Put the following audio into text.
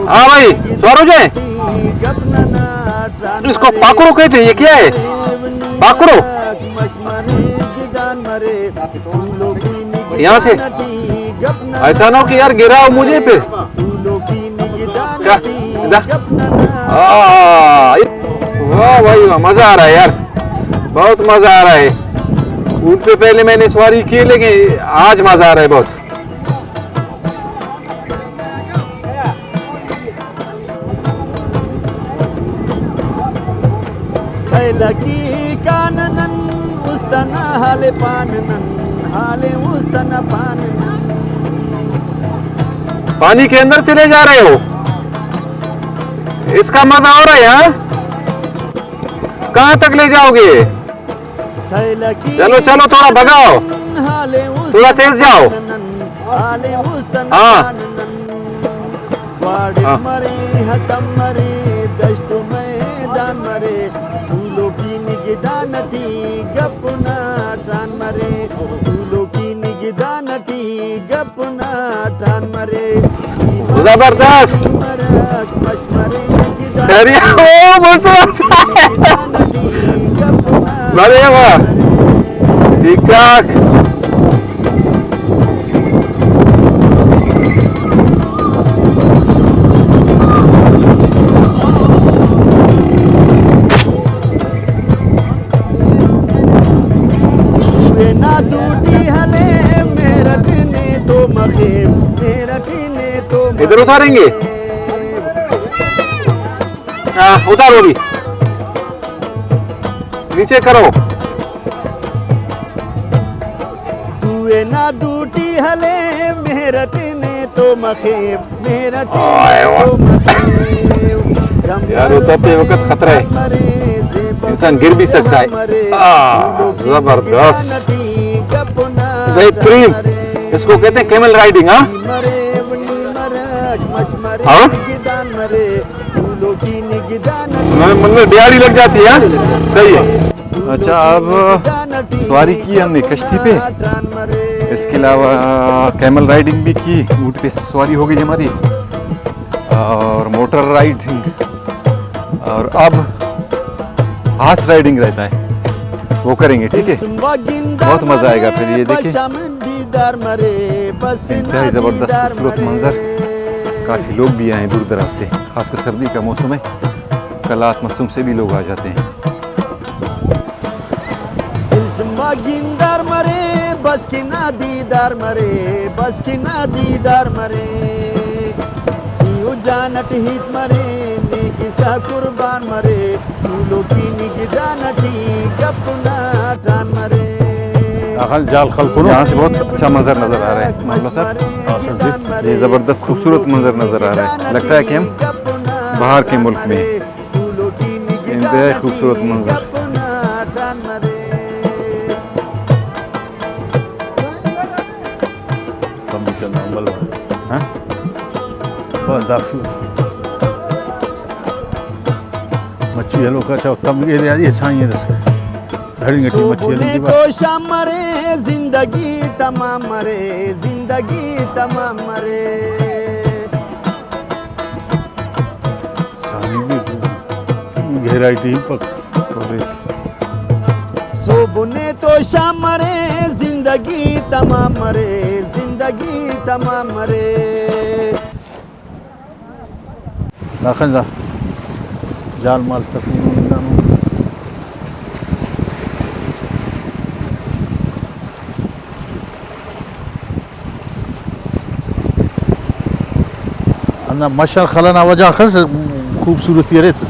हाँ भाई सवार हो जाए। इसको पाकड़ो कहते हैं, ये क्या है? पाकड़ो यहाँ से ऐसा ना हो कि यार गिरा हो मुझे फिर क्या? वाह भाई वाह, मजा आ रहा है यार, बहुत मजा आ रहा है। ऊँट पे पहले मैंने सवारी की लेकिन आज मजा आ रहा है बहुत। पानी के अंदर से ले जा रहे हो, इसका मजा हो रहा है। यहाँ कहाँ तक ले जाओगे? चलो चलो थोड़ा भगाओ, थोड़ा तेज जाओ। हाँ जबरदस्त। अरे वाह ठीक ठाक। इधर उतारेंगे। उतारो भी, नीचे करो। यार उतरते वक्त खतरा है, इंसान गिर भी सकता है। जबरदस्त बेहतरीन, इसको कहते हैं कैमल राइडिंग। हाँ मतलब दिहाड़ी लग जाती है। सही है। अच्छा अब सवारी की हमने कश्ती पे, इसके अलावा कैमल राइडिंग भी की, ऊँट पे सवारी हो गई हमारी, और मोटर राइडिंग, और अब हार्स राइडिंग रहता है वो करेंगे। ठीक है, बहुत मजा आएगा फिर। ये देखिए इंतहाई जबरदस्त खूबसूरत मंजर, काफ़ी लोग भी आए दूर दराज से, खासकर सर्दी का मौसम है, कलात मस्तूम से भी लोग आ जाते हैं। जाल खलकुन यहाँ से बहुत अच्छा मंजर नजर आ रहा है मामला साहब, ये जबरदस्त खूबसूरत मंजर नजर आ रहा है। लगता है कि हम बाहर के मुल्क में, इंतहाई खूबसूरत मंजर। मच्छी हलो का ये साई घड़ी घटी मच्छी तो शाम मरे, जिंदगी तमाम मरे, जिंदगी तमाम मरे। गहराई टीम पर सोबने तो शाम मरे, जिंदगी तमाम मरे, जिंदगी तमाम मरे। दाखिल जा जाल माल तक मशर खलना वजह खस खूबसूरती रहती